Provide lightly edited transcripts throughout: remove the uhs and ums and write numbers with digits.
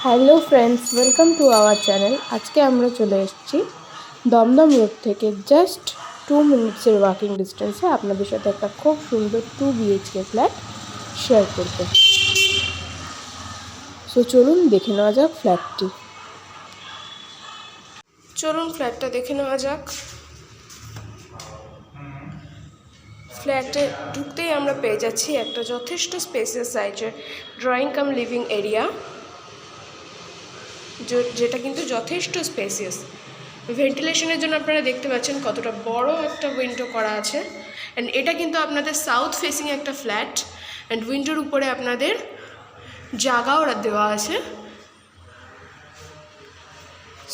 Hello friends, welcome to our channel. আজকে আমরা চলে এসেছি দমদম রোড থেকে জাস্ট 2 মিনিটসের ওয়াকিং ডিস্টেন্সে আপনাদের সাথে একটা খুব সুন্দর 2 BHK ফ্ল্যাট শেয়ার করতে। সো চলুন দেখে নেওয়া যাক ফ্ল্যাটটি। চলুন ফ্ল্যাটটা দেখে নেওয়া যাক। ফ্ল্যাটে ঢুকতেই আমরা পেয়ে যাচ্ছি একটা যথেষ্ট স্পেসিয়াস সাইজের ড্রয়িং কাম লিভিং এরিয়া, যেটা কিন্তু যথেষ্ট স্পেসিয়াস। ভেন্টিলেশনের জন্য আপনারা দেখতে পাচ্ছেন কতটা বড় একটা উইন্ডো করা আছে। অ্যান্ড এটা কিন্তু আপনাদের সাউথ ফেসিং একটা ফ্ল্যাট, অ্যান্ড উইন্ডোর উপরে আপনাদের জায়গাও দেওয়া আছে।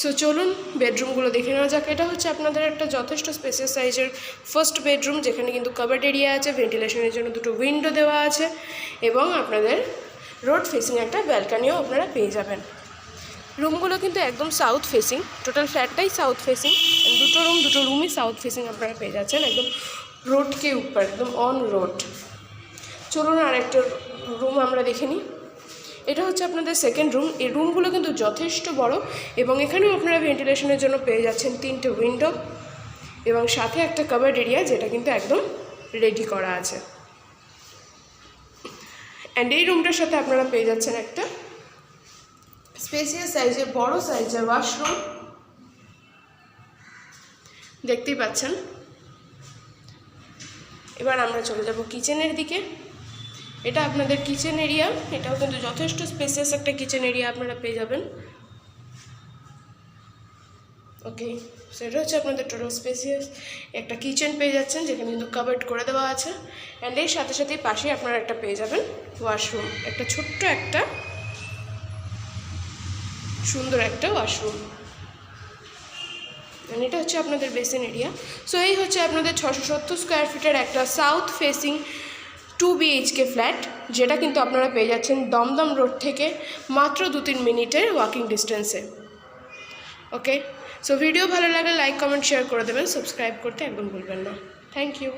সো চলুন বেডরুমগুলো দেখে নেওয়া যাক। এটা হচ্ছে আপনাদের একটা যথেষ্ট স্পেসিয়াস সাইজের ফার্স্ট বেডরুম, যেখানে কিন্তু কাভার্ড এরিয়া আছে, ভেন্টিলেশনের জন্য দুটো উইন্ডো দেওয়া আছে, এবং আপনাদের রোড ফেসিং একটা ব্যালকানিও আপনারা পেয়ে যাবেন। রুমগুলো কিন্তু একদম সাউথ ফেসিং, টোটাল ফ্ল্যাটটাই সাউথ ফেসিং। দুটো রুমই সাউথ ফেসিং আপনারা পেয়ে যাচ্ছেন, একদম রোডকে উপর, একদম অন রোড। চলুন আর একটা রুম আমরা দেখে নিই। এটা হচ্ছে আপনাদের সেকেন্ড রুম। এই রুমগুলো কিন্তু যথেষ্ট বড়, এবং এখানেও আপনারা ভেন্টিলেশনের জন্য পেয়ে যাচ্ছেন 3টে উইন্ডো, এবং সাথে একটা কাভার্ড এরিয়া, যেটা কিন্তু একদম রেডি করা আছে। অ্যান্ড এই রুমটার সাথে আপনারা পেয়ে যাচ্ছেন একটা স্পেসিয়াস সাইজের বড় সাইজের ওয়াশরুম, দেখতেই পাচ্ছেন। এবার আমরা চলে যাব কিচেনের দিকে। এটা আপনাদের কিচেন এরিয়া, এটাও কিন্তু যথেষ্ট স্পেসিয়াস একটা কিচেন এরিয়া আপনারা পেয়ে যাবেন। ওকে, সেটা হচ্ছে আপনাদের টোটাল স্পেসিয়াস একটা কিচেন পেয়ে যাচ্ছেন, যেখানে কিন্তু কাভার্ড করে দেওয়া আছে। অ্যান্ড এর সাথে সাথে পাশে আপনারা একটা পেয়ে যাবেন ওয়াশরুম, একটা ছোট্ট একটা সুন্দর একটা ওয়াশরুম। এটা হচ্ছে আপনাদের বেসিন এরিয়া। সো এই হচ্ছে আপনাদের 670 স্কোয়ার ফিটের একটা সাউথ ফেসিং 2 BHK ফ্ল্যাট, যেটা কিন্তু আপনারা পেয়ে যাচ্ছেন দমদম রোড থেকে মাত্র 2-3 মিনিটের ওয়াকিং ডিস্টেন্সে। ওকে, সো ভিডিও ভালো লাগলে লাইক, কমেন্ট, শেয়ার করে দেবেন। সাবস্ক্রাইব করতে একদম ভুলবেন না। Thank you.